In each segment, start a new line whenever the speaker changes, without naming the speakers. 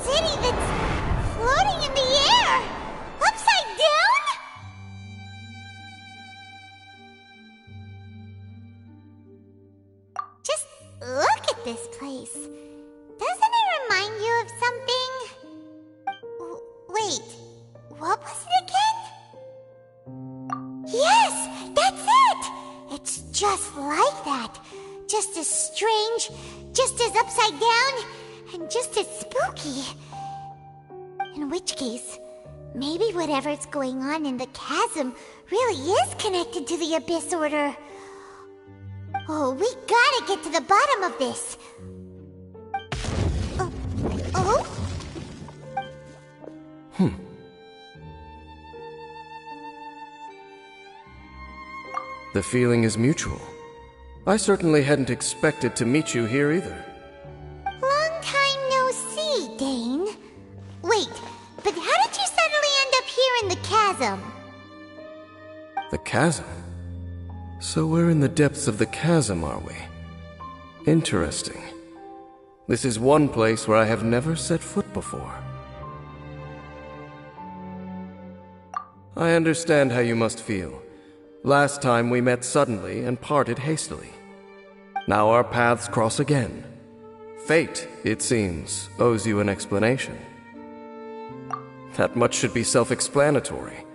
city that's floating in the air! Upside down? Just look at this place. Doesn't it remind you of something? Wait, what was it again? Yes, that's it! It's just like that. Just as strange, just as upside down, and just as spooky. In which case, maybe whatever's going on in the chasm really is connected to the Abyss Order. Oh, we gotta get to the bottom of this. Oh?
The feeling is mutual. I certainly hadn't expected to meet you here either.
Long time no see, Dane. Wait, but how did you suddenly end up here in the chasm?
The chasm? So we're in the depths of the chasm, are we? Interesting. This is one place where I have never set foot before. I understand how you must feel. Last time we met suddenly and parted hastily. Now our paths cross again. Fate, it seems, owes you an explanation. That much should be self-explanatory.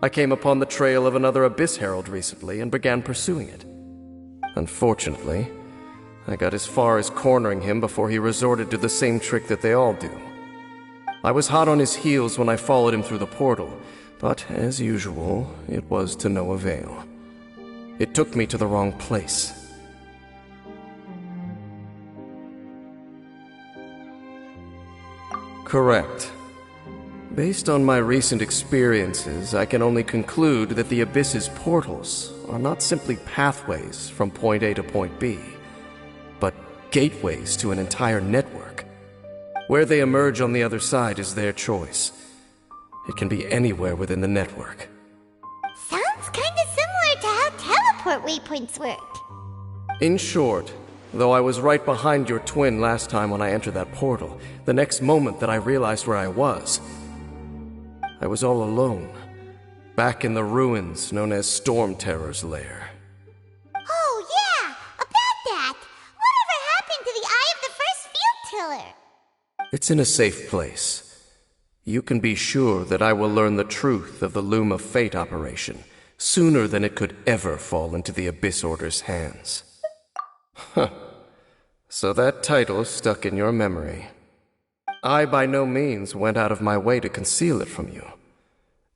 I came upon the trail of another Abyss Herald recently and began pursuing it. Unfortunately, I got as far as cornering him before he resorted to the same trick that they all do. I was hot on his heels when I followed him through the portal, but as usual, it was to no avail. It took me to the wrong place. Correct. Based on my recent experiences, I can only conclude that the Abyss's portals are not simply pathways from point A to point B, but gateways to an entire network. Where they emerge on the other side is their choice. It can be anywhere within the network.
Sounds kinda similar to how teleport waypoints work.
In short, though I was right behind your twin last time when I entered that portal, the next moment that I realized where I was all alone, back in the ruins known as Storm Terror's lair.
Oh yeah, about that! Whatever happened to the Eye of the First Field Tiller?
It's in a safe place. You can be sure that I will learn the truth of the Loom of Fate operation sooner than it could ever fall into the Abyss Order's hands. Huh. So that title stuck in your memory. I by no means went out of my way to conceal it from you.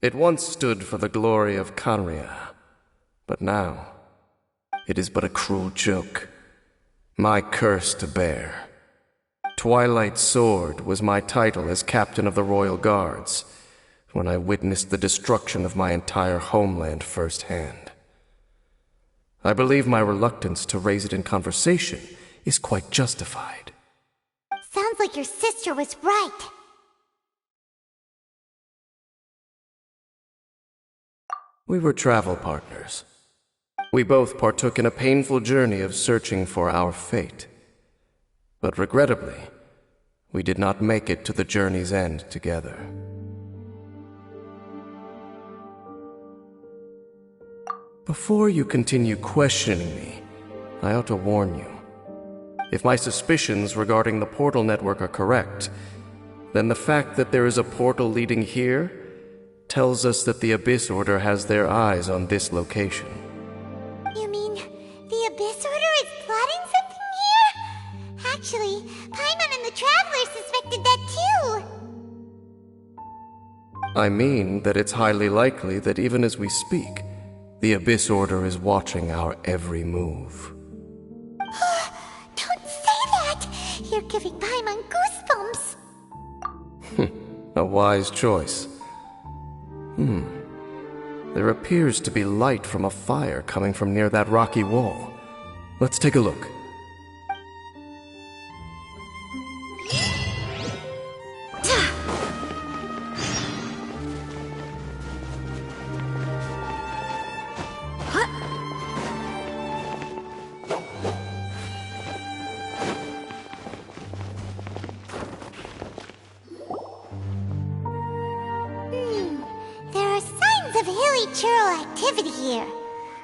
It once stood for the glory of Kanria, but now it is but a cruel joke, my curse to bear. Twilight Sword was my title as captain of the Royal Guards when I witnessed the destruction of my entire homeland firsthand. I believe my reluctance to raise it in conversation is quite justified.
Sounds like your sister was right.
We were travel partners. We both partook in a painful journey of searching for our fate. But regrettably, we did not make it to the journey's end together. Before you continue questioning me, I ought to warn you. If my suspicions regarding the portal network are correct, then the fact that there is a portal leading here tells us that the Abyss Order has their eyes on this location.
You mean the Abyss Order is plotting something here? Actually, Paimon and the Traveler suspected that too.
I mean that it's highly likely that even as we speak, the Abyss Order is watching our every move.
Don't say that! You're giving Paimon goosebumps.
A wise choice. There appears to be light from a fire coming from near that rocky wall. Let's take a look.
hilly churl activity here.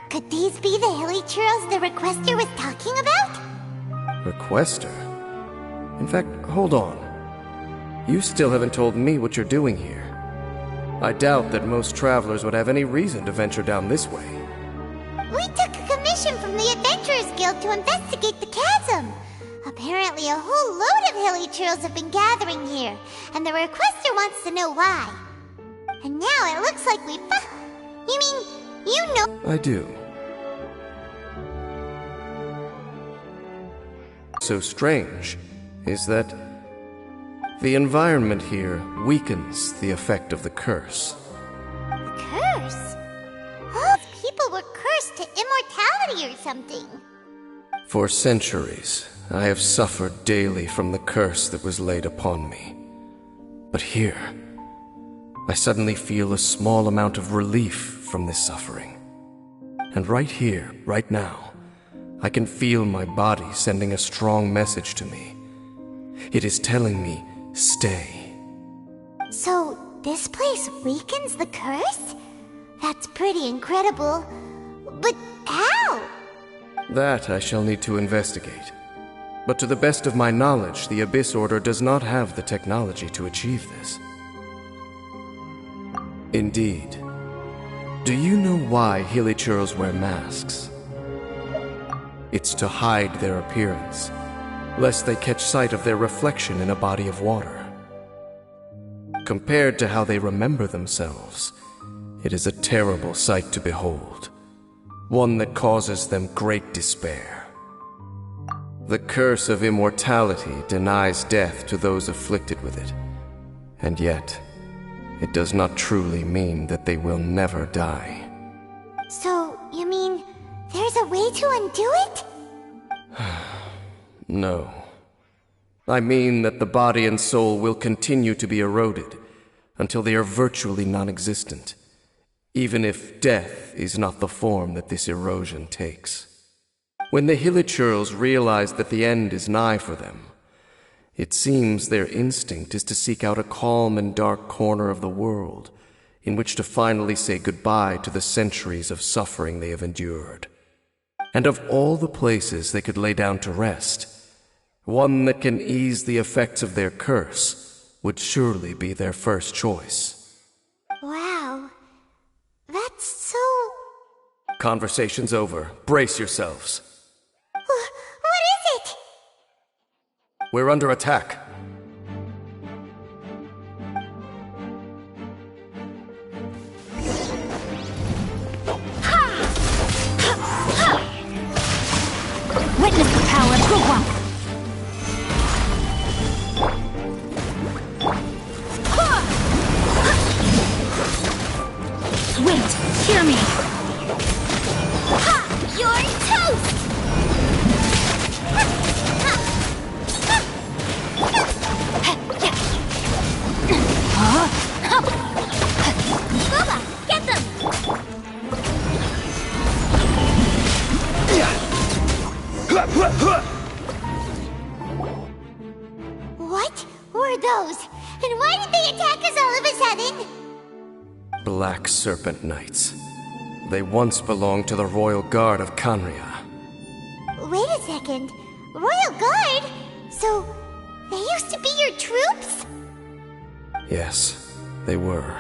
Could these be the hilly churls the requester was talking about?
Requester? In fact, hold on. You still haven't told me what you're doing here. I doubt that most travelers would have any reason to venture down this way.
We took a commission from the Adventurers Guild to investigate the chasm. Apparently a whole load of hilly churls have been gathering here, and the requester wants to know why. And now it looks like we've... You mean, you know...
I do. So strange is that the environment here weakens the effect of the curse.
Curse? Oh, people were cursed to immortality or something.
For centuries, I have suffered daily from the curse that was laid upon me. But here, I suddenly feel a small amount of relief from this suffering. And right here, right now, I can feel my body sending a strong message to me. It is telling me, stay.
So, this place weakens the curse? That's pretty incredible. But how?
That I shall need to investigate. But to the best of my knowledge, the Abyss Order does not have the technology to achieve this. Indeed. Do you know why hilly churls wear masks? It's to hide their appearance, lest they catch sight of their reflection in a body of water. Compared to how they remember themselves, it is a terrible sight to behold, one that causes them great despair. The curse of immortality denies death to those afflicted with it, and yet, it does not truly mean that they will never die.
So, you mean, there's a way to undo it?
No. I mean that the body and soul will continue to be eroded until they are virtually non-existent, even if death is not the form that this erosion takes. When the hilly churls realize that the end is nigh for them, it seems their instinct is to seek out a calm and dark corner of the world in which to finally say goodbye to the centuries of suffering they have endured. And of all the places they could lay down to rest, one that can ease the effects of their curse would surely be their first choice.
Wow. That's so...
Conversation's over. Brace yourselves.
What is it?
We're under attack.
Witness the power of Gugwa! Wait, hear me!
You're toast! Bubba, get them! What were those? And why did they attack us all of a sudden?
Black Serpent Knights. They once belonged to the Royal Guard of Kanria.
Wait a second. Royal Guard? So, they used to be your troops?
Yes, they were.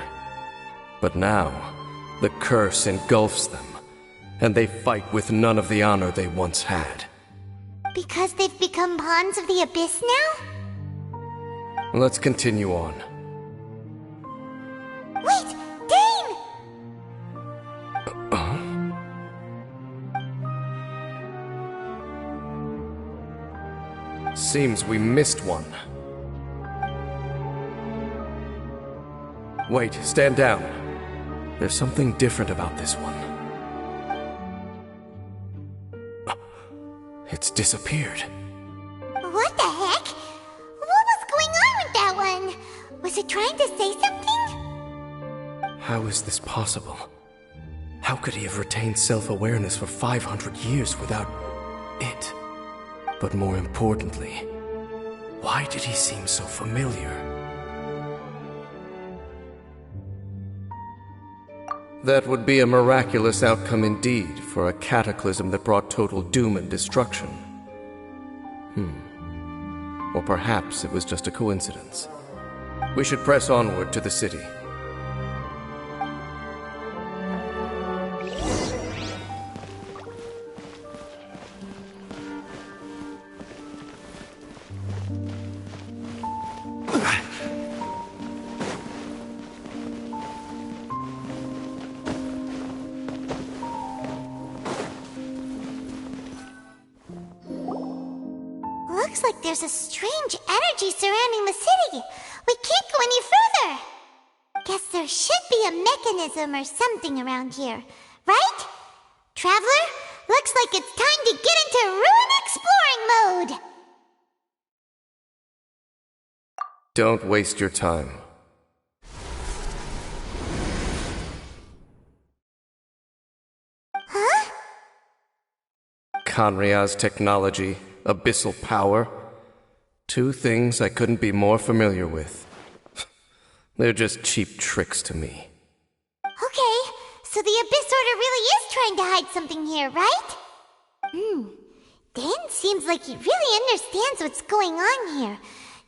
But now, the curse engulfs them, and they fight with none of the honor they once had.
Because they've become pawns of the Abyss now?
Let's continue on.
Wait! Dane!
Seems we missed one. Wait, stand down. There's something different about this one. It's disappeared.
What the heck? What was going on with that one? Was it trying to say something?
How is this possible? How could he have retained self-awareness for 500 years without it? But more importantly, why did he seem so familiar? That would be a miraculous outcome indeed for a cataclysm that brought total doom and destruction. Or perhaps it was just a coincidence. We should press onward to the city.
Looks like there's a strange energy surrounding the city. We can't go any further. Guess there should be a mechanism or something around here, right? Traveler, looks like it's time to get into ruin exploring mode.
Don't waste your time.
Huh?
Kanria's technology, abyssal power. Two things I couldn't be more familiar with. They're just cheap tricks to me.
Okay, so the Abyss Order really is trying to hide something here, right? Dan seems like he really understands what's going on here.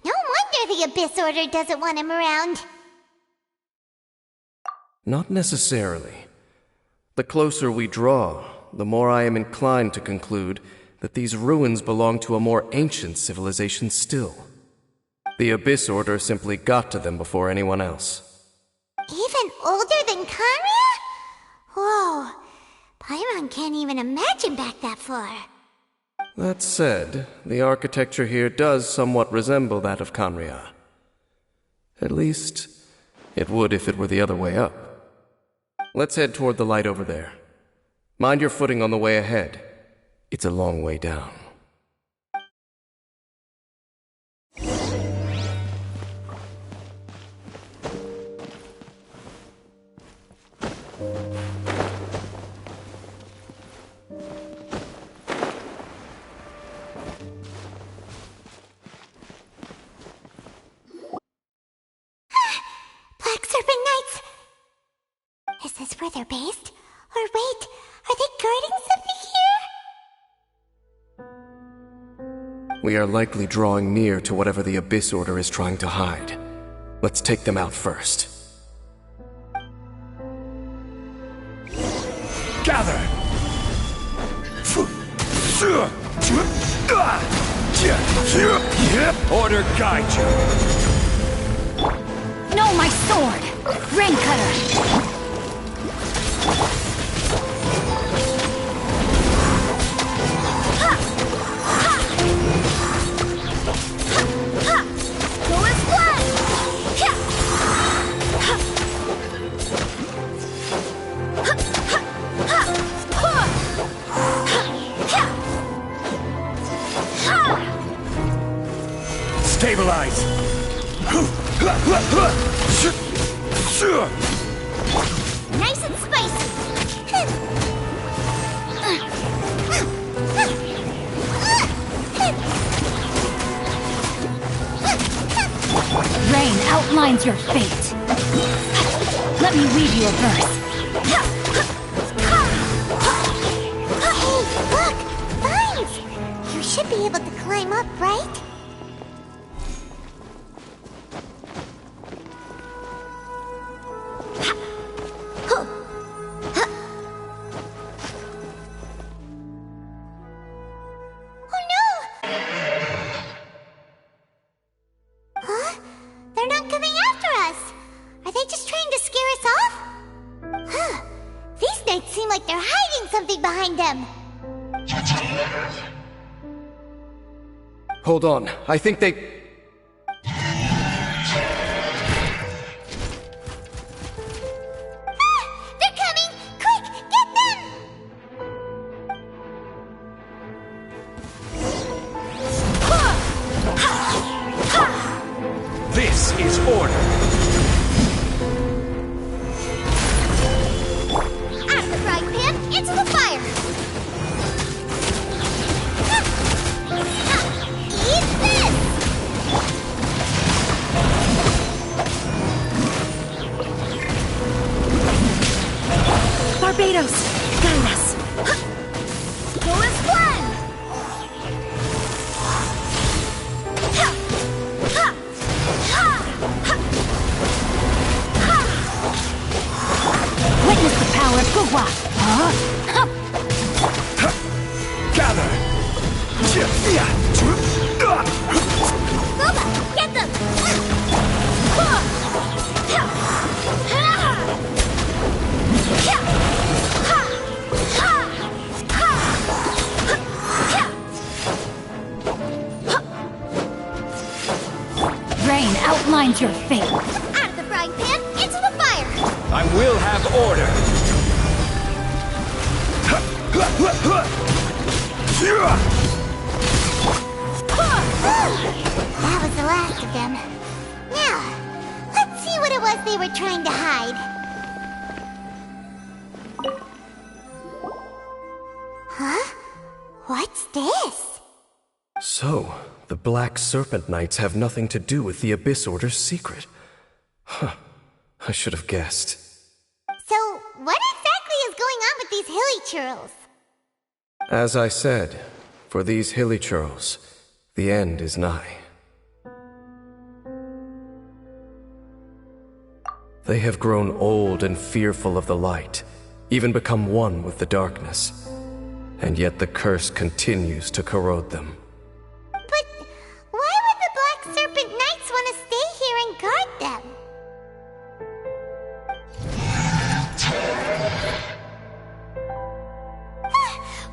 No wonder the Abyss Order doesn't want him around.
Not necessarily. The closer we draw, the more I am inclined to conclude that these ruins belong to a more ancient civilization still. The Abyss Order simply got to them before anyone else.
Even older than Kanria? Whoa, Paimon can't even imagine back that far.
That said, the architecture here does somewhat resemble that of Kanria. At least, it would if it were the other way up. Let's head toward the light over there. Mind your footing on the way ahead. It's a long way down.
Black Serpent Knights! Is this where they're based? Or wait, are they guarding something here?
We are likely drawing near to whatever the Abyss Order is trying to hide. Let's take them out first.
Gather! Order guide you!
No, my sword! Rain Cutter!
Stabilize!
Nice and spicy!
Rain outlines your fate. Let me read you a verse.
Hey, look! Vines! You should be able to climb up, right? They're not coming after us! Are they just trying to scare us off? Huh. These knights seem like they're hiding something behind them.
Hold on, I think they...
They're coming! Quick, get them!
This is order!
Out of the frying pan, into the fire! Eat this!
Kratos, guide us.
Go as planned!
Witness the power of Gugwa.
Gather!
Boba, get them!
Rain outlines your fate.
Out of the frying pan, into the fire!
I will have order!
That was the last of them. Now, let's see what it was they were trying to hide. Huh? What's this?
So, the Black Serpent Knights have nothing to do with the Abyss Order's secret. Huh. I should have guessed.
So, what exactly is going on with these hilly churls?
As I said, for these hilly churls, the end is nigh. They have grown old and fearful of the light, even become one with the darkness. And yet the curse continues to corrode them.
But why would the Black Serpent Knights want to stay here and guard them?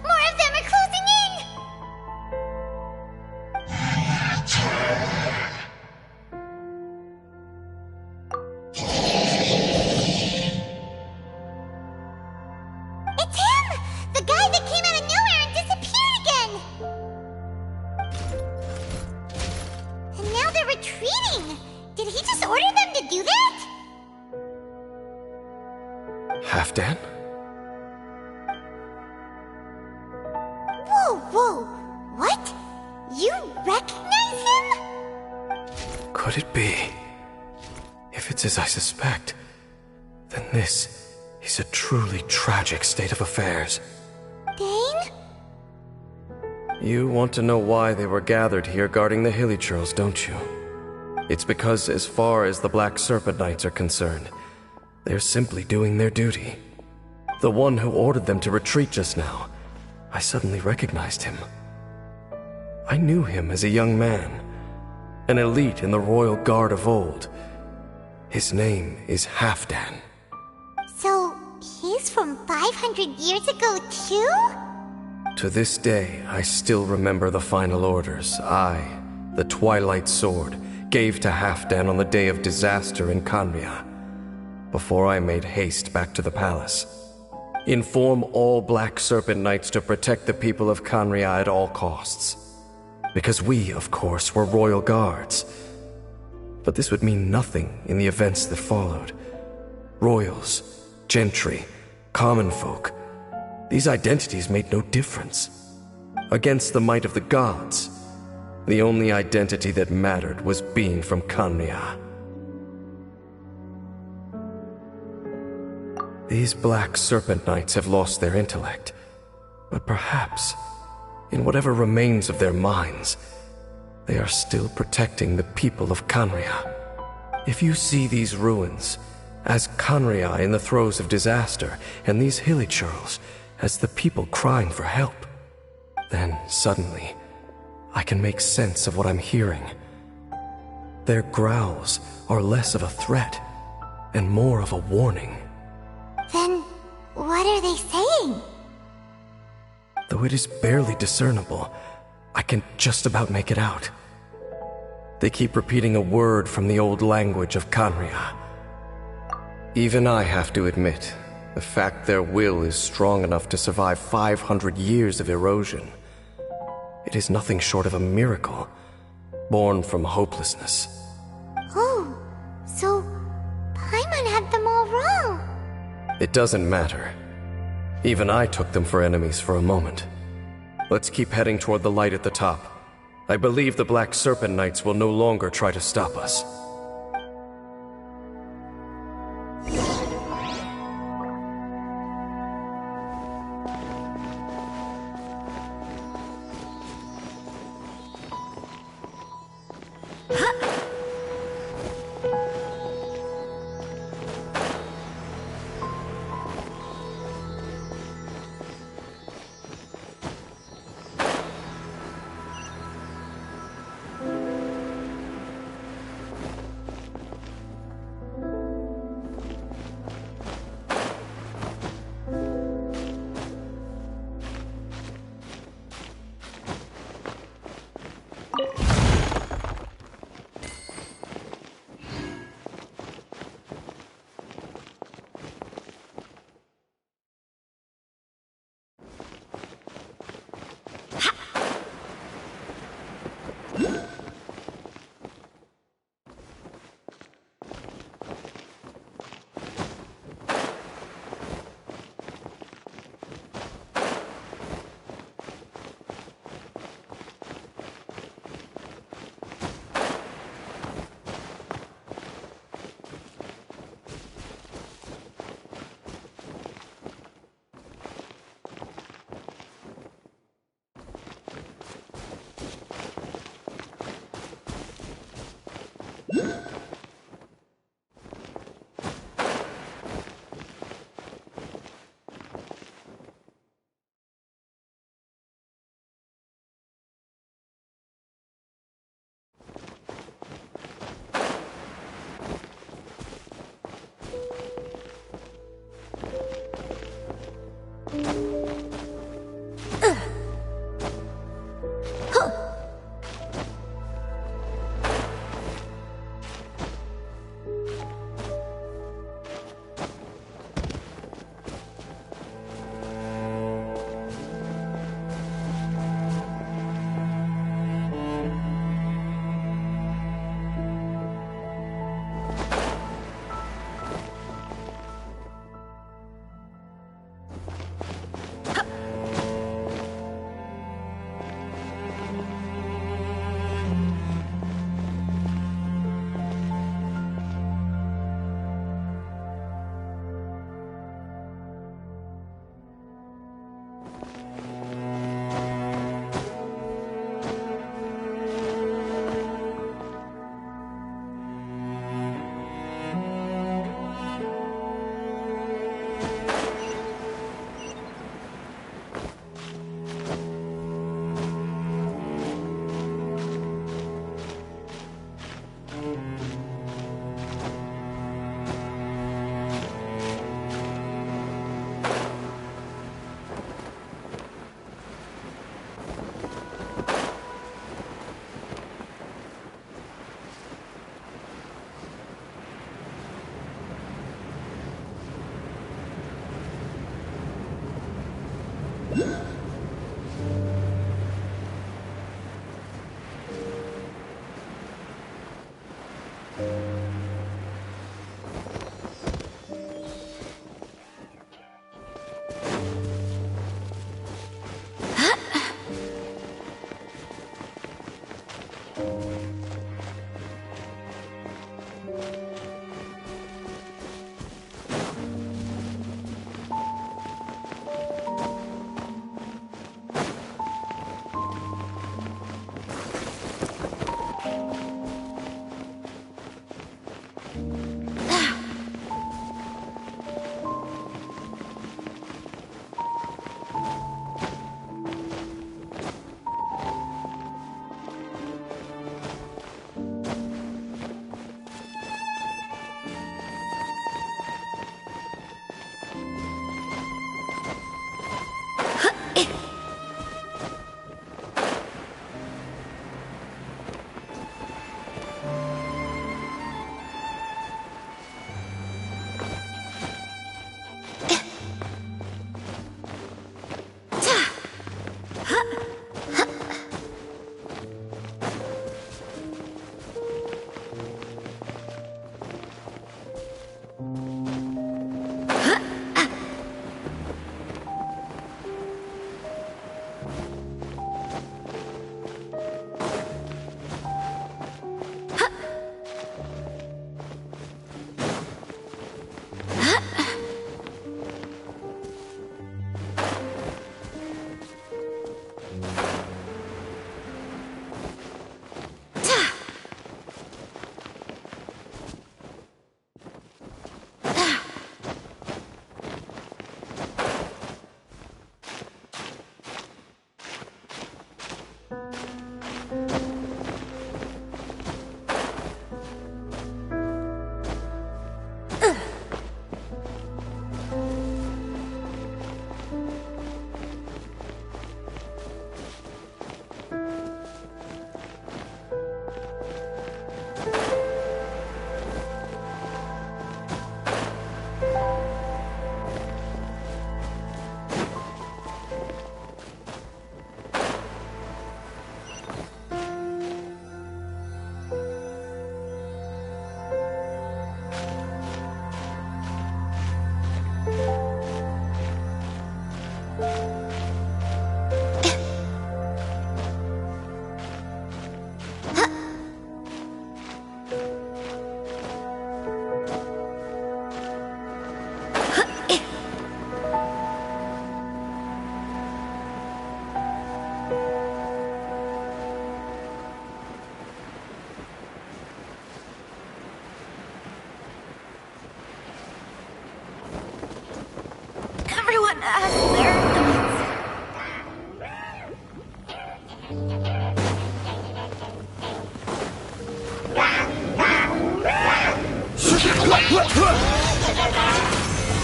More of them are closing in! It's him! The guy that came out of nowhere and disappeared again! And now they're retreating! Did he just order them to do that?
Halfdan?
Whoa, whoa! What? You recognize him?
Could it be? If it's as I suspect, then this is a truly tragic state of affairs.
Dane?
You want to know why they were gathered here guarding the hilly churls, don't you? It's because as far as the Black Serpent Knights are concerned, they're simply doing their duty. The one who ordered them to retreat just now, I suddenly recognized him. I knew him as a young man, an elite in the royal guard of old. His name is Halfdan.
So, he's from 500 years ago too?
To this day, I still remember the final orders I, the Twilight Sword, gave to Halfdan on the day of disaster in Khanria, before I made haste back to the palace. Inform all Black Serpent Knights to protect the people of Khanria at all costs. Because we, of course, were royal guards. But this would mean nothing in the events that followed. Royals, gentry, common folk, these identities made no difference. Against the might of the gods, the only identity that mattered was being from Khanria. These Black Serpent Knights have lost their intellect, but perhaps, in whatever remains of their minds, they are still protecting the people of Khanria. If you see these ruins as Khanria in the throes of disaster, and these hilly churls as the people crying for help, then suddenly I can make sense of what I'm hearing. Their growls are less of a threat and more of a warning.
Then, what are they saying?
Though it is barely discernible, I can just about make it out. They keep repeating a word from the old language of Khanria. Even I have to admit, the fact their will is strong enough to survive 500 years of erosion, it is nothing short of a miracle, born from hopelessness.
Oh, so Paimon had them all wrong.
It doesn't matter. Even I took them for enemies for a moment. Let's keep heading toward the light at the top. I believe the Black Serpent Knights will no longer try to stop us.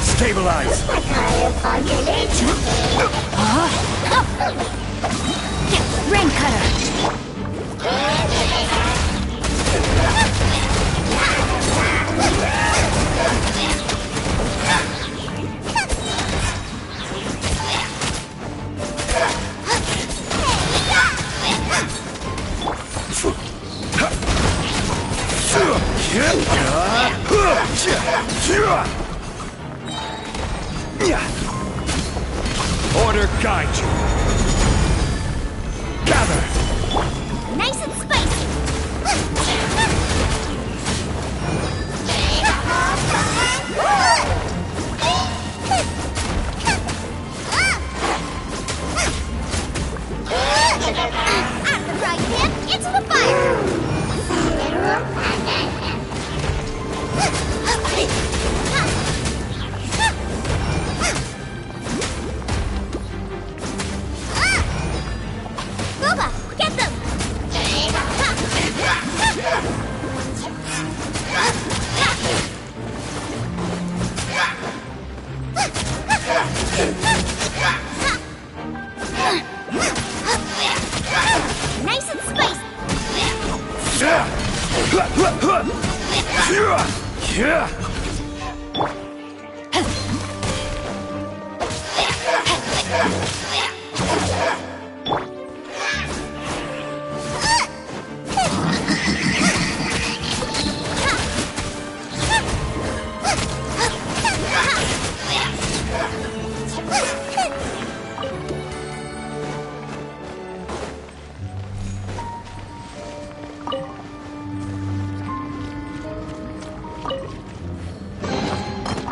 Stabilize!
Rain cutter!
Order guide you. Gather.
Nice and spicy. At the right hand, into the fire. Boba, get them! Nice and spicy.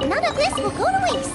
None of this will go to waste.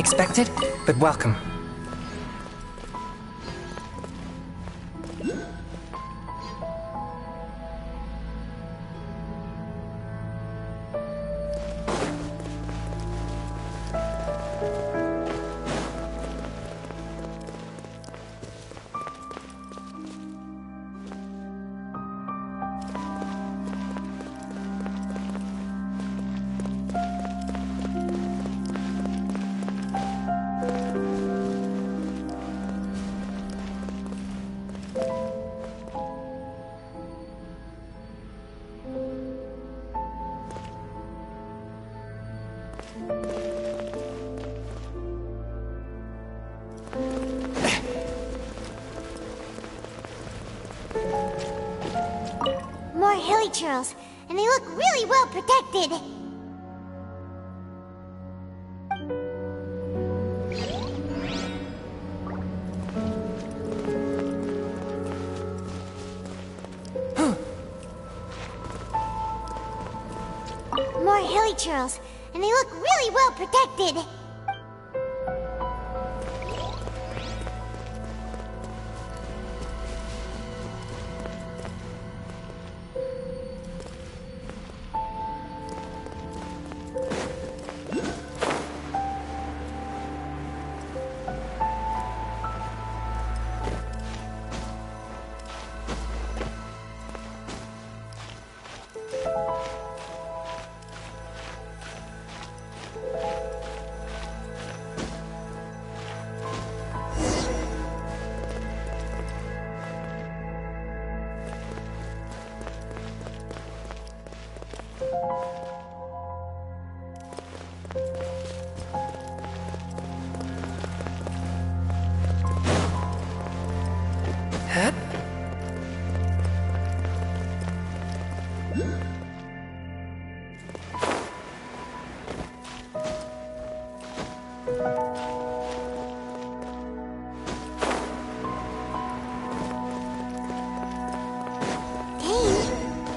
Unexpected, but welcome.
More hilly churls, and they look really well protected. More hilly churls, and they look really well protected.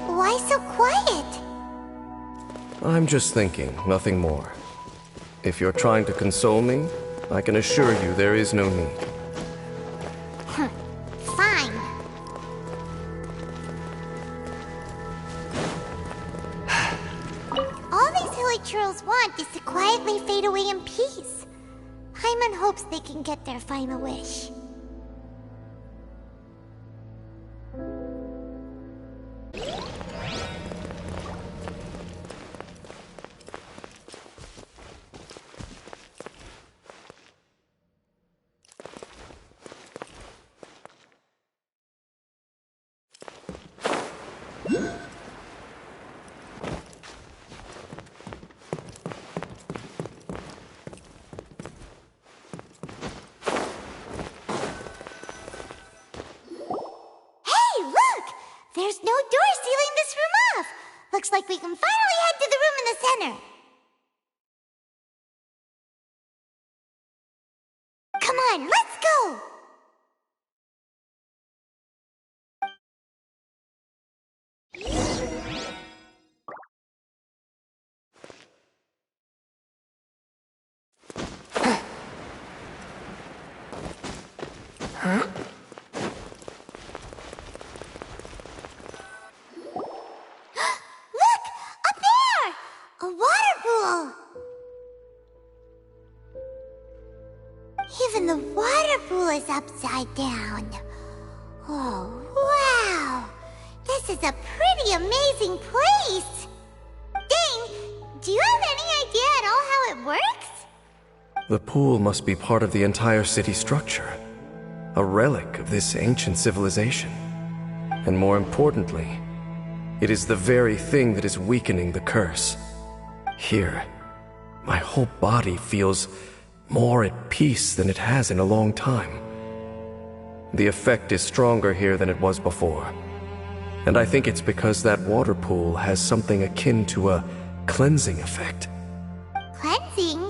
Why so quiet?
I'm just thinking, nothing more. If you're trying to console me, I can assure you there is no need.
Fine. All these hilly churls want is to quietly fade away in peace. Paimon hopes they can get their final wish. There's no door sealing this room off. Looks like we can finally head to the room in the center. Come on, let's go!
Huh?
Even the water pool is upside down. Oh, wow! This is a pretty amazing place! Dane, do you have any idea at all how it works?
The pool must be part of the entire city structure. A relic of this ancient civilization. And more importantly, it is the very thing that is weakening the curse. Here, my whole body feels more at peace than it has in a long time. The effect is stronger here than it was before. And I think it's because that water pool has something akin to a cleansing effect.
Cleansing?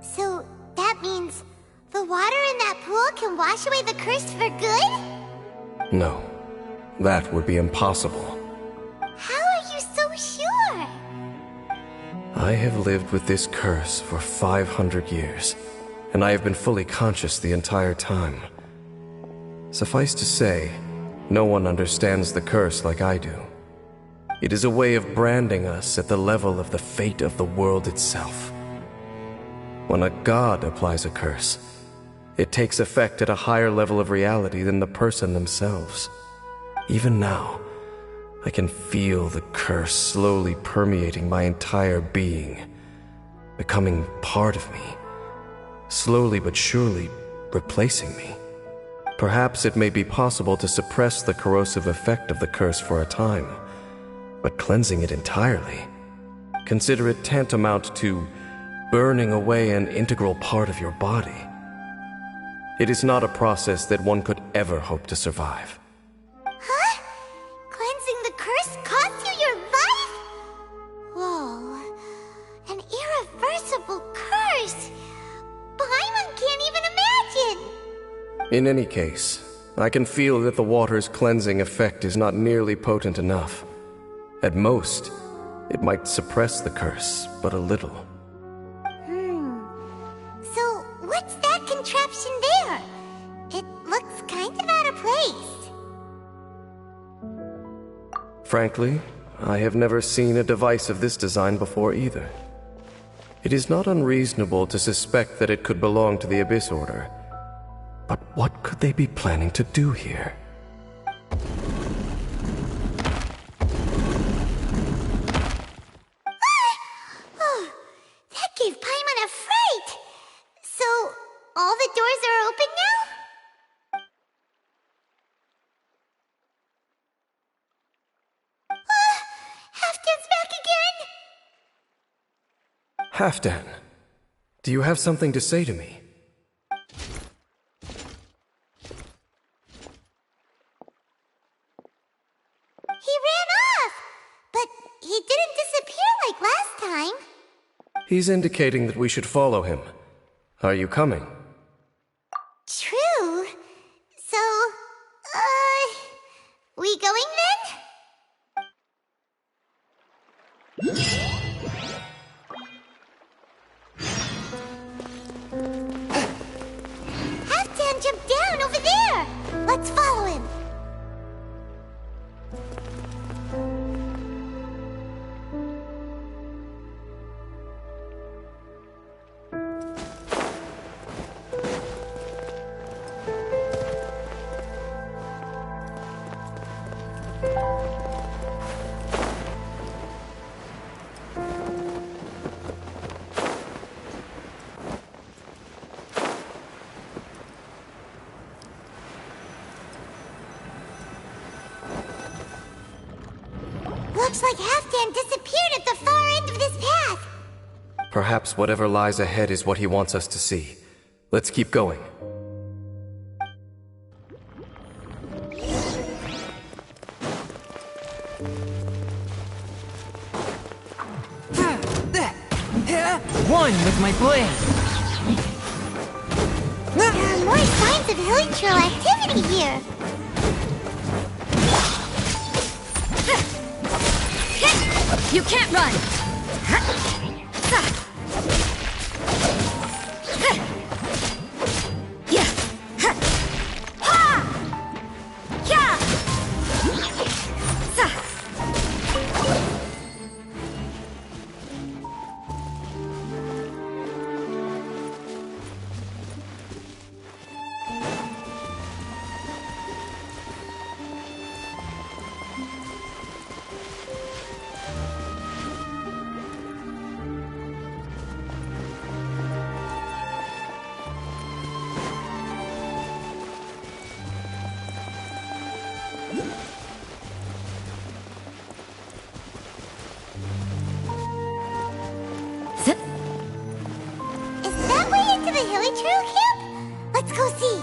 So that means the water in that pool can wash away the curse for good?
No, that would be impossible.
How are you so sure?
I have lived with this curse for 500 years. and I have been fully conscious the entire time. Suffice to say, no one understands the curse like I do. It is a way of branding us at the level of the fate of the world itself. When a god applies a curse, it takes effect at a higher level of reality than the person themselves. Even now, I can feel the curse slowly permeating my entire being, becoming part of me, slowly but surely replacing me. Perhaps it may be possible to suppress the corrosive effect of the curse for a time, but cleansing it entirely, consider it tantamount to burning away an integral part of your body. It is not a process that one could ever hope to survive.
Huh? Cleansing the curse cost you your life? Whoa. An irreversible curse. Paimon can't even imagine.
In any case, I can feel that the water's cleansing effect is not nearly potent enough. At most, it might suppress the curse, but a little.
So, what's that contraption there? It looks kind of out of place.
Frankly, I have never seen a device of this design before either. It is not unreasonable to suspect that it could belong to the Abyss Order. But what could they be planning to do here?
Oh, that gave Paimon a fright. So, all the doors are open now? Halfdan's back again!
Halfdan, do you have something to say to me?
He ran off! But he didn't disappear like last time.
He's indicating that we should follow him. Are you coming?
True. So, we going then? Halfdan jumped down over there! Let's follow him. Looks like Halfdan disappeared at the far end of this path.
Perhaps whatever lies ahead is what he wants us to see. Let's keep going.
One with my blade.
There are more signs of hilichurl activity here.
You can't run!
Is that way into the hilichurl camp? Let's go see.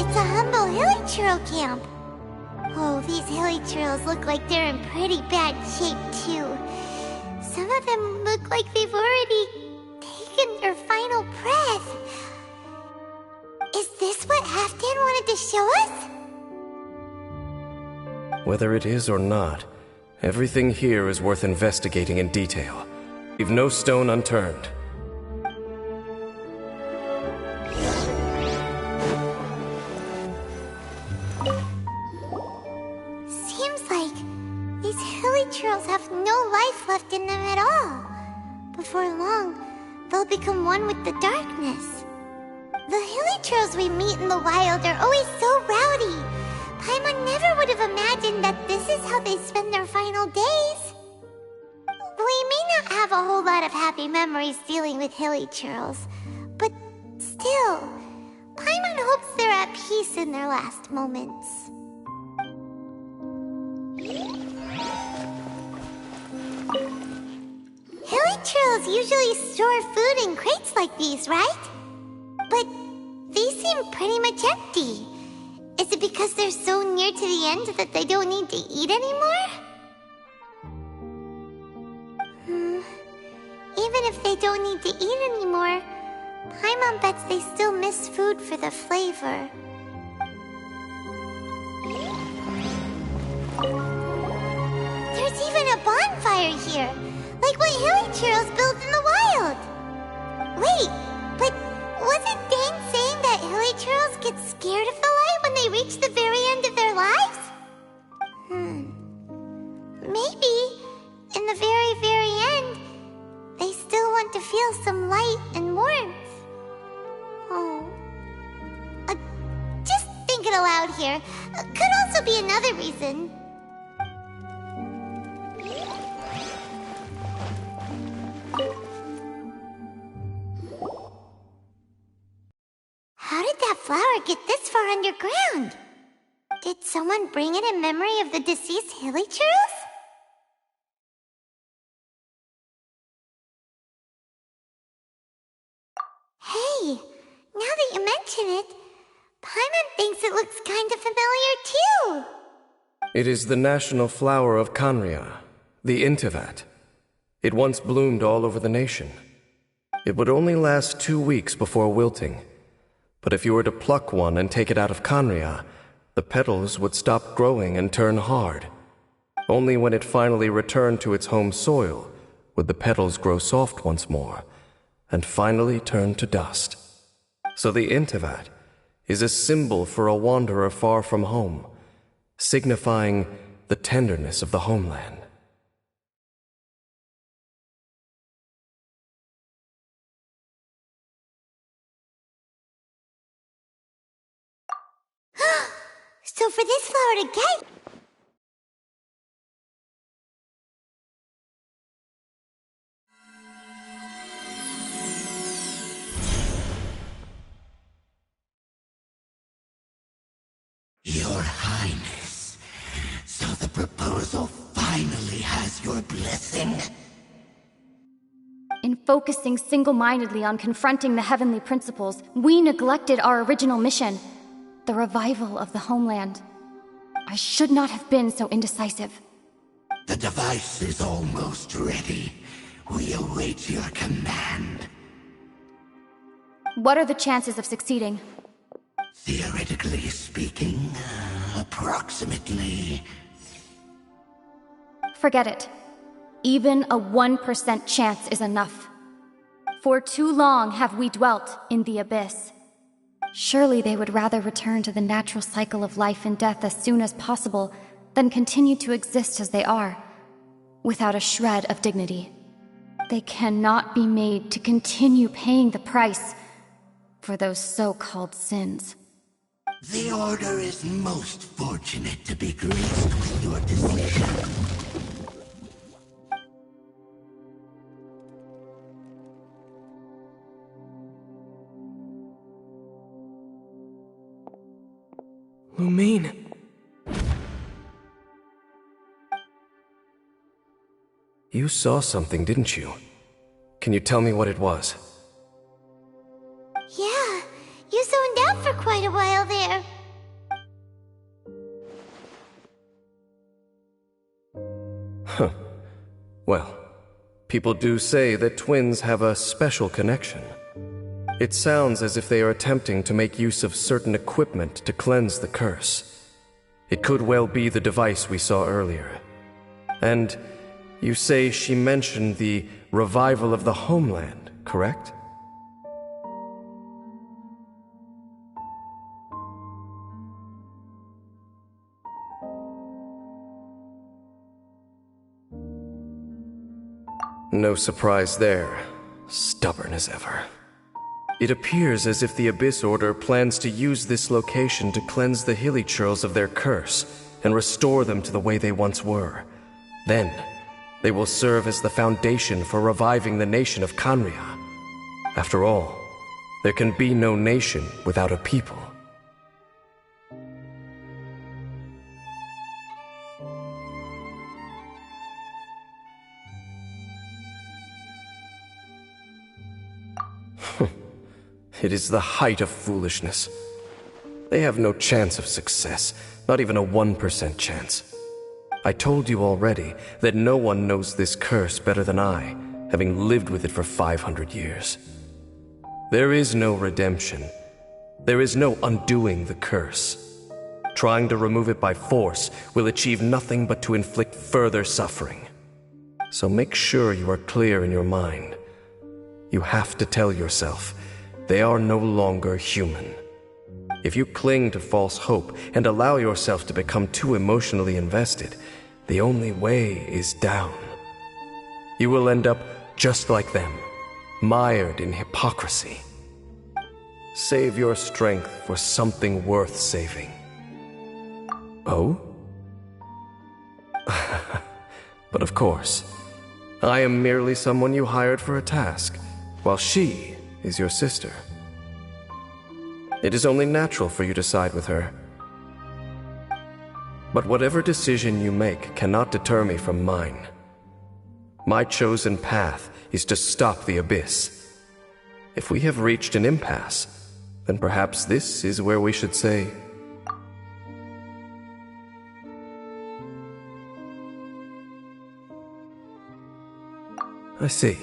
It's a humble hilichurl camp. Oh, these hilichurls look like they're in pretty bad shape, too. Some of them look like they've already taken their final breath. Is this what Halfdan wanted to show us?
Whether it is or not, everything here is worth investigating in detail. Leave no stone unturned.
Seems like these hilly trails have no life left in them at all. Before long, they'll become one with the darkness. The hilly trails we meet in the wild are always so rowdy. Paimon never would have imagined that this is how they spend their final days. We may not have a whole lot of happy memories dealing with hilly trails, but still, Paimon hopes they're at peace in their last moments. Hilly trails usually store food in crates like these, right? But these seem pretty much empty. Is it because they're so near to the end that they don't need to eat anymore? Even if they don't need to eat anymore, Paimon bets they still miss food for the flavor. There's even a bonfire here, like what hilly trails build in the wild. Wait, but wasn't Dane saying that hilly trails get scared of the light when they reach the very end of their lives? Maybe, in the very, very end, they still want to feel some light and warmth. Oh. Just thinking aloud here. Could also be another reason. How did that flower get this far underground? Did someone bring it in memory of the deceased hilly trails? Hey, now that you mention it, Paimon thinks it looks kind of familiar too.
It is the national flower of Kanria, the Intivat. It once bloomed all over the nation. It would only last 2 weeks before wilting. But if you were to pluck one and take it out of Kanria, the petals would stop growing and turn hard. Only when it finally returned to its home soil would the petals grow soft once more, and finally turn to dust. So the Intivat is a symbol for a wanderer far from home, signifying the tenderness of the homeland.
So for this flower to get...
Your Highness, so the proposal finally has your blessing?
In focusing single-mindedly on confronting the heavenly principles, we neglected our original mission, the revival of the homeland. I should not have been so indecisive.
The device is almost ready. We await your command.
What are the chances of succeeding?
Theoretically speaking, approximately.
Forget it. Even a 1% chance is enough. For too long have we dwelt in the abyss. Surely they would rather return to the natural cycle of life and death as soon as possible than continue to exist as they are, without a shred of dignity. They cannot be made to continue paying the price for those so-called sins.
The Order is most fortunate to be graced with your decision.
Lumine.
You saw something, didn't you? Can you tell me what it was?
Yeah, you zoned out for quite a while there.
Huh. Well, people do say that twins have a special connection. It sounds as if they are attempting to make use of certain equipment to cleanse the curse. It could well be the device we saw earlier. And you say she mentioned the revival of the homeland, correct? No surprise there. Stubborn as ever. It appears as if the Abyss Order plans to use this location to cleanse the Hilichurls of their curse and restore them to the way they once were. Then, they will serve as the foundation for reviving the nation of Khaenri'ah. After all, there can be no nation without a people. It is the height of foolishness. They have no chance of success, not even a 1% chance. I told you already that no one knows this curse better than I, having lived with it for 500 years. There is no redemption. There is no undoing the curse. Trying to remove it by force will achieve nothing but to inflict further suffering. So make sure you are clear in your mind. You have to tell yourself, they are no longer human. If you cling to false hope and allow yourself to become too emotionally invested, the only way is down. You will end up just like them, mired in hypocrisy. Save your strength for something worth saving. Oh? But of course, I am merely someone you hired for a task, while she is your sister. It is only natural for you to side with her. But whatever decision you make cannot deter me from mine. My chosen path is to stop the Abyss. If we have reached an impasse, then perhaps this is where we should say, I see.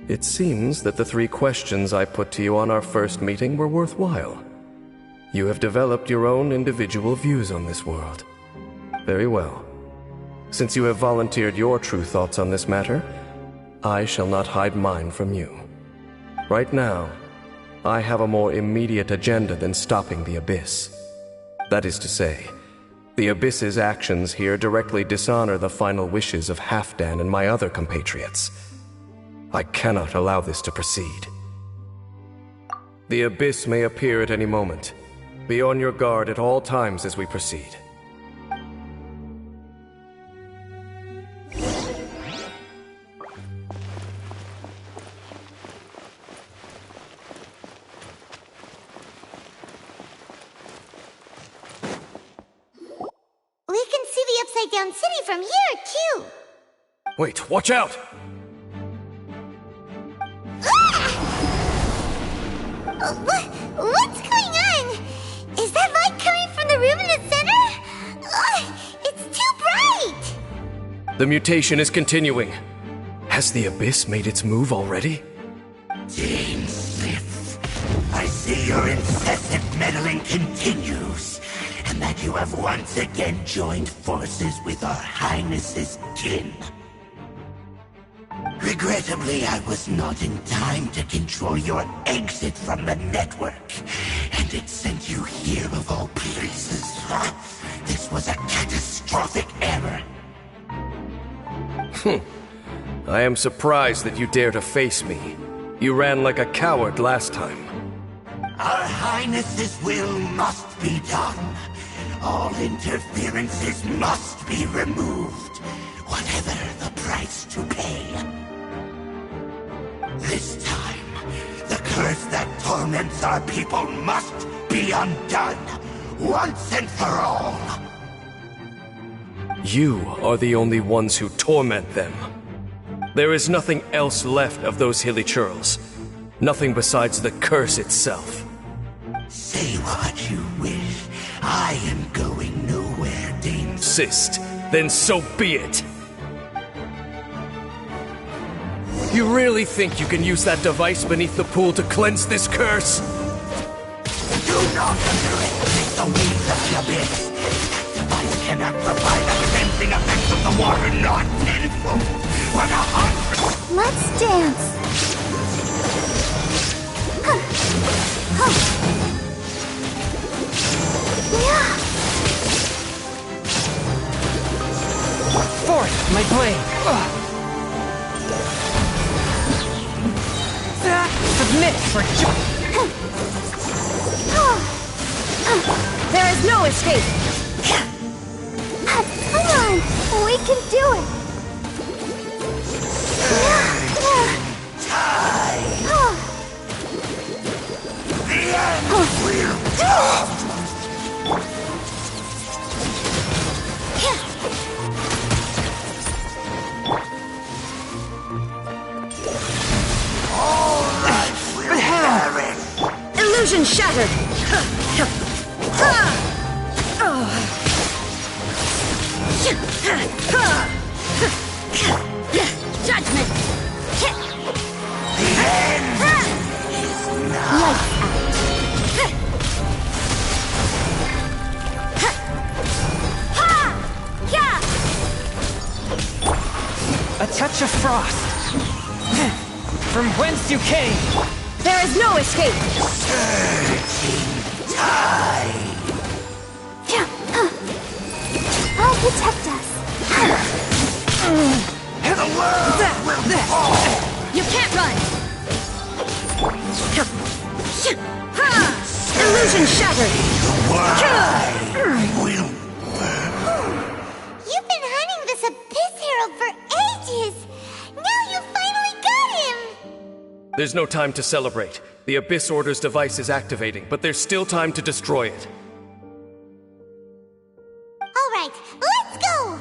It seems that the 3 questions I put to you on our first meeting were worthwhile. You have developed your own individual views on this world. Very well. Since you have volunteered your true thoughts on this matter, I shall not hide mine from you. Right now, I have a more immediate agenda than stopping the Abyss. That is to say, the Abyss's actions here directly dishonor the final wishes of Halfdan and my other compatriots. I cannot allow this to proceed. The Abyss may appear at any moment. Be on your guard at all times as we proceed.
We can see the Upside Down City from here, too.
Wait, watch out!
What's going on? Is that light coming from the room in the center? It's too bright!
The mutation is continuing. Has the Abyss made its move already?
Dean Sif, I see your incessant meddling continues, and that you have once again joined forces with our Highness's kin. Regrettably, I was not in time to control your exit from the network, and it sent you here of all places. This was a catastrophic error.
I am surprised that you dare to face me. You ran like a coward last time.
Our Highness's will must be done. All interferences must be removed, whatever the price to pay. This time, the curse that torments our people must be undone, once and for all.
You are the only ones who torment them. There is nothing else left of those Hilichurls. Nothing besides the curse itself.
Say what you will. I am going nowhere, Dane.
Insist, then so be it. You really think you can use that device beneath the pool to cleanse this curse?
Do not underestimate the waves of the abyss. That device cannot provide a cleansing effect of the water, not tenfold, but 100.
Let's dance. Yeah.
Forth, my blade! Submit for
There is no escape!
Come on, we can do it.
Illusion shattered! Judgment!
a touch of frost. From whence you came.
There is no escape!
I'll protect us.
You can't run! Illusion shattered!
You've been hunting this Abyss Herald for ages! Now you finally got him!
There's no time to celebrate. The Abyss Order's device is activating, but there's still time to destroy it.
All right, let's go!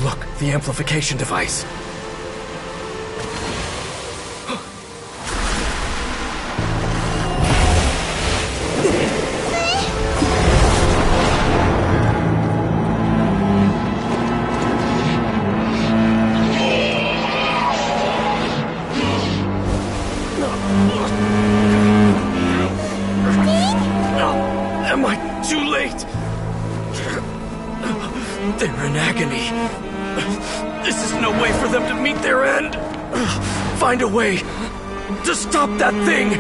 Look, the amplification device. Am I too late? They're in agony. This is no way for them to meet their end. Find a way to stop that thing.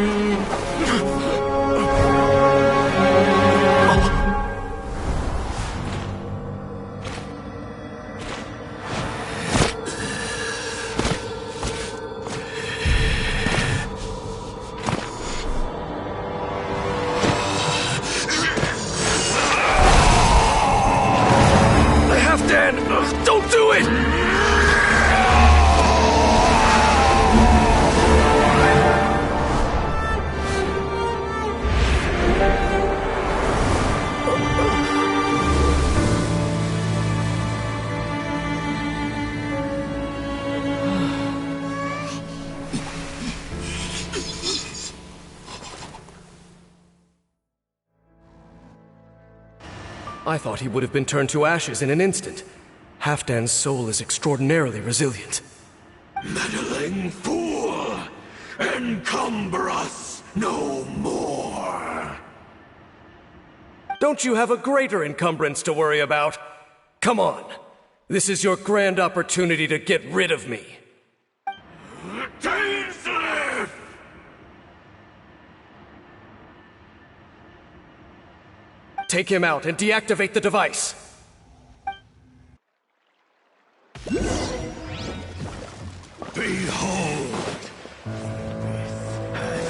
I thought he would have been turned to ashes in an instant. Halfdan's soul is extraordinarily resilient.
Meddling fool! Encumber us no more!
Don't you have a greater encumbrance to worry about? Come on. This is your grand opportunity to get rid of me.
Dainsleif!
Take him out and deactivate the device.
Behold!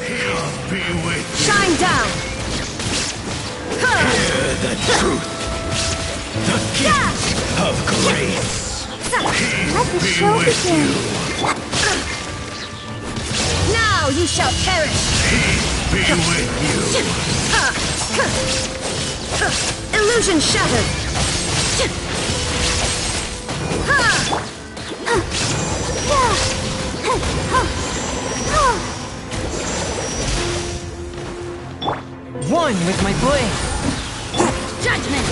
He'll be with you!
Shine down!
Hear the truth! The gift of grace!
Let the show begin.
Now you shall perish!
Be with you!
Illusion shattered!
One with my blade!
Judgment!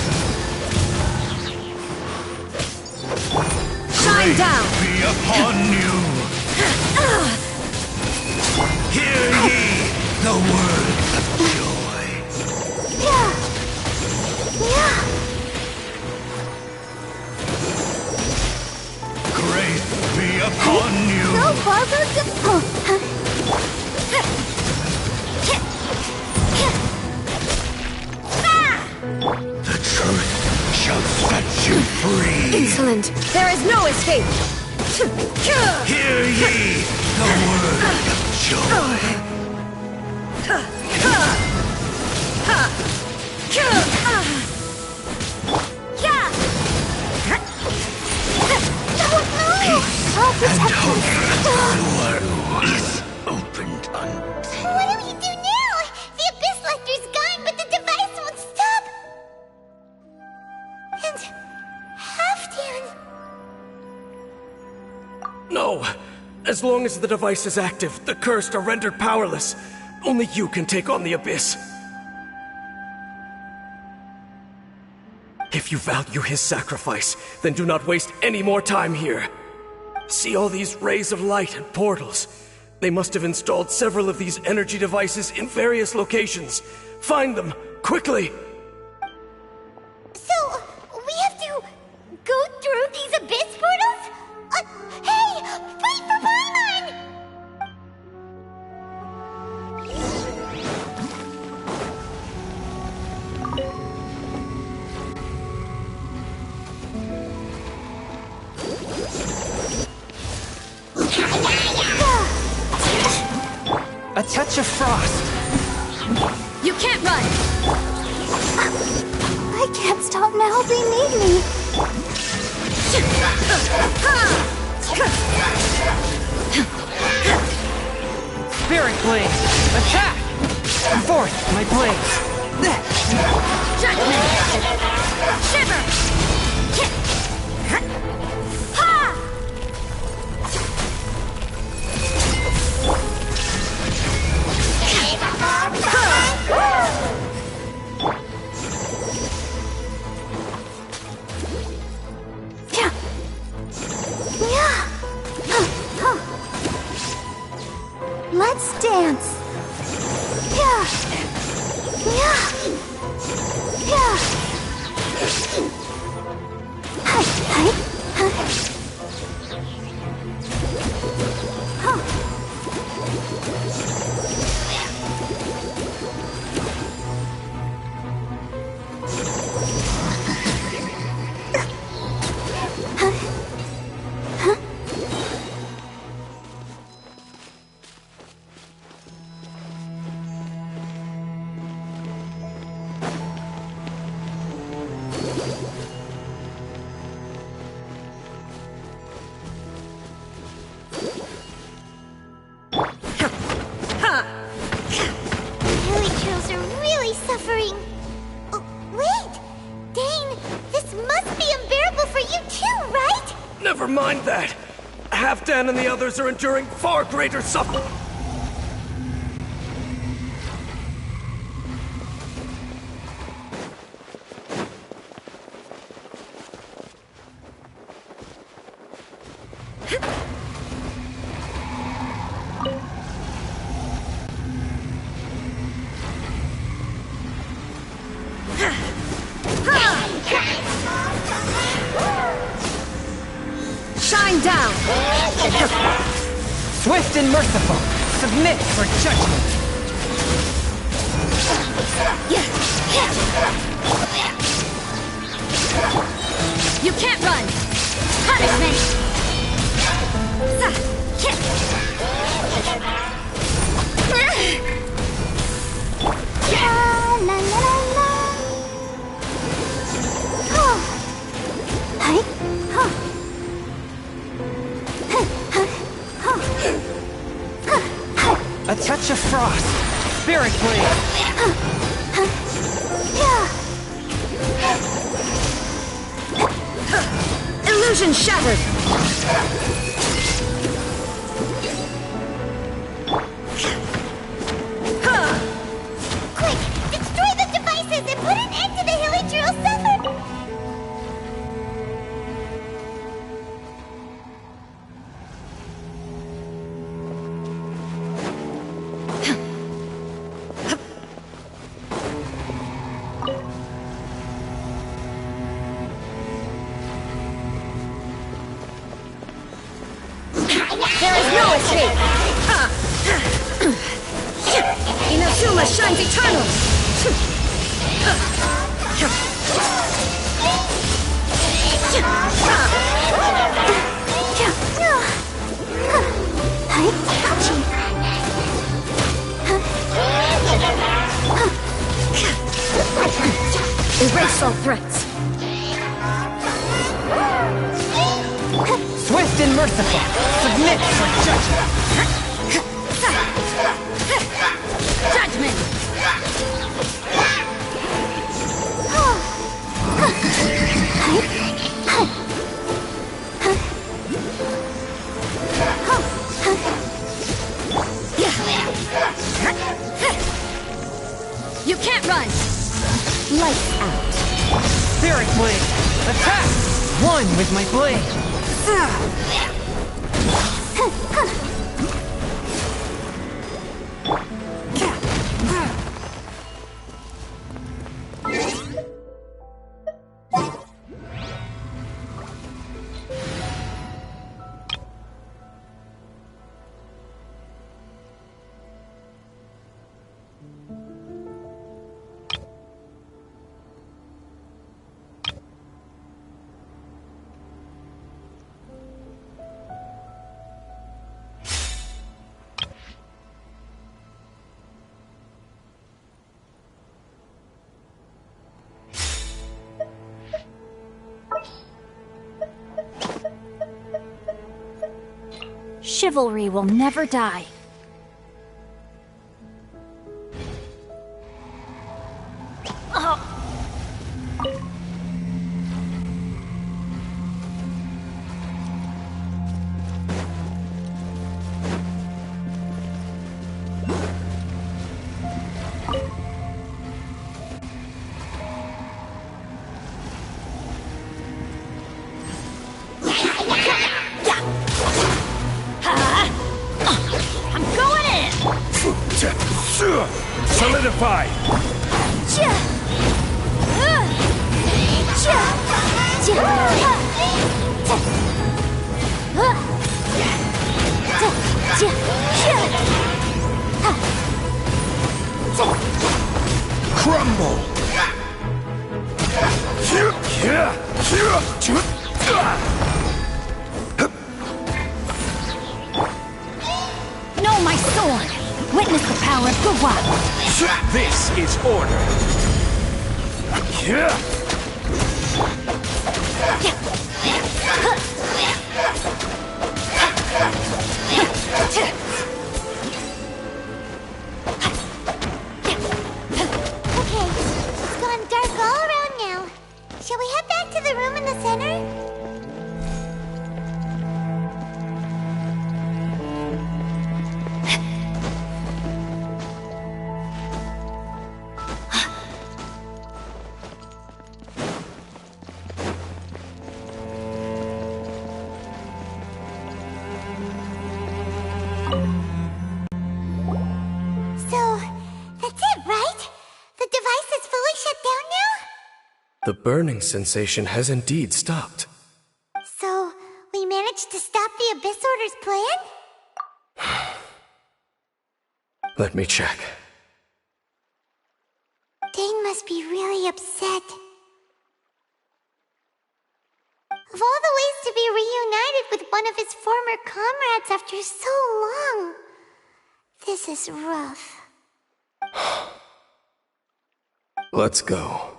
Shine down!
Be upon you! Hear ye the words of joy! Grace be upon you!
No, Barbara.
The truth shall set you free!
Insolent! There is no escape!
Hear ye the word of joy! And hope is opened unto
What do we do now? The Abyss Lecter's gone, but the device won't stop. And Halfdan.
No! As long as the device is active, the cursed are rendered powerless. Only you can take on the Abyss. If you value his sacrifice, then do not waste any more time here. See all these rays of light and portals. They must have installed several of these energy devices in various locations. Find them, quickly!
So, we have to go through these Abyss portals? Hey! Wait for Paimon!
A touch of frost!
You can't run!
I can't stop now, they need me.
Spirit blade! Attack! Forth my blades!
Judgment! Shiver!
Let's dance. Yeah. Suffering. Oh, wait! Dane, this must be unbearable for you too, right?
Never mind that! Halfdan and the others are enduring far greater suffering!
Swift and merciful, submit for judgment.
You can't run! Punishment!
La la la la. Oh. Hey. Huh.
A touch of frost. Spirit blade.
Illusion shattered!
Quick, destroy the devices and put an end to the Hilichurl suffer.
There is no escape! Inazuma shines eternal! Erase all threats!
Swift and merciful, submit for judgment.
Judgment! You can't run! Lights out!
Spirit blade, attack! One with my blade.
Chivalry will never die.
Solidified! Crumble!
Know my sword! Witness the power of Guwa!
This is order!
Okay, it's gone dark all around now. Shall we head back to the room in the center?
The burning sensation has indeed stopped.
So, we managed to stop the Abyss Order's plan?
Let me check.
Dane must be really upset. Of all the ways to be reunited with one of his former comrades after so long, this is rough.
Let's go.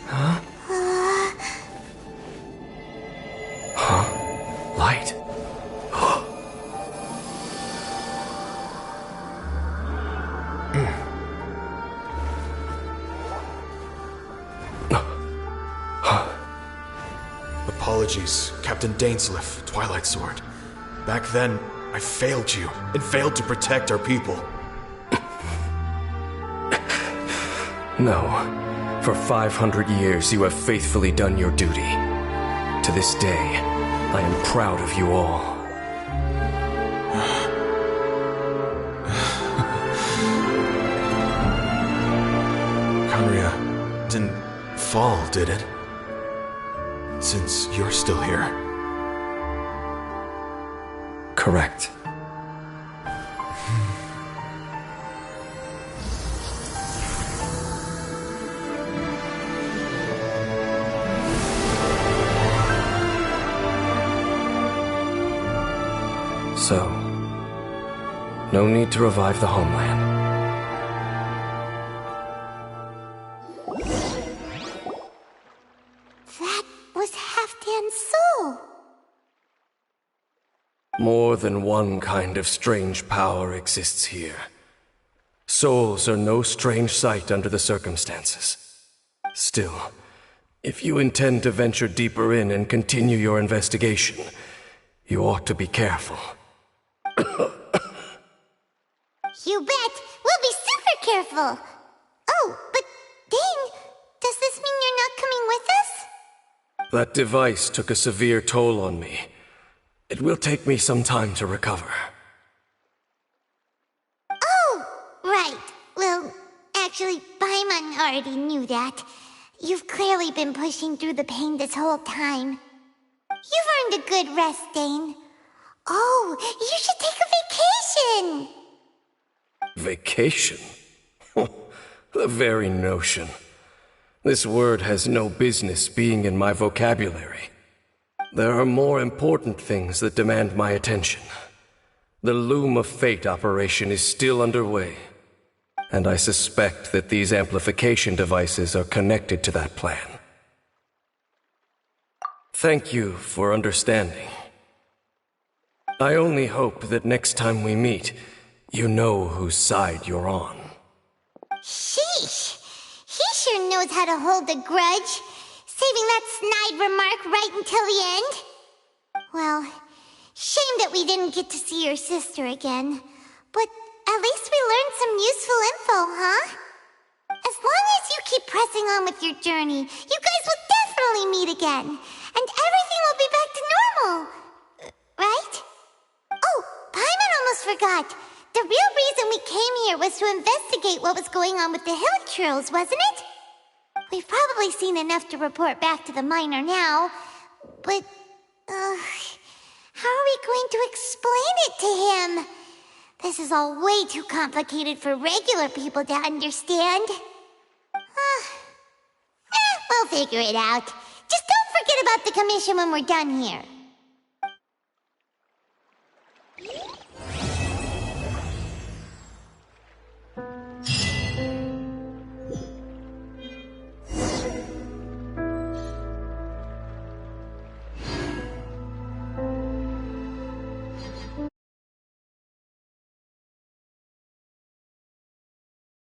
Huh? Light.
Apologies, Captain Dainsleif, Twilight Sword. Back then, I failed you, and failed to protect our people.
No. For 500 years, you have faithfully done your duty. To this day, I am proud of you all.
Conria didn't fall, did it? Since you're still here.
Correct. So, no need to revive the homeland.
That was Halfdan's soul.
More than one kind of strange power exists here. Souls are no strange sight under the circumstances. Still, if you intend to venture deeper in and continue your investigation, you ought to be careful.
You bet! We'll be super careful! Oh, but Dane, does this mean you're not coming with us?
That device took a severe toll on me. It will take me some time to recover.
Oh, right. Well, actually, Paimon already knew that. You've clearly been pushing through the pain this whole time. You've earned a good rest, Dane. Oh, you should take a vacation!
Vacation? The very notion. This word has no business being in my vocabulary. There are more important things that demand my attention. The Loom of Fate operation is still underway, and I suspect that these amplification devices are connected to that plan. Thank you for understanding. I only hope that next time we meet, you know whose side you're on.
Sheesh! He sure knows how to hold a grudge, saving that snide remark right until the end. Well, shame that we didn't get to see your sister again, but at least we learned some useful info, huh? As long as you keep pressing on with your journey, you guys will definitely meet again, and everything will be back to normal. Right? Oh, Paimon almost forgot. The real reason we came here was to investigate what was going on with the hill churls, wasn't it? We've probably seen enough to report back to the miner now, but, how are we going to explain it to him? This is all way too complicated for regular people to understand. We'll figure it out. Just don't forget about the commission when we're done here.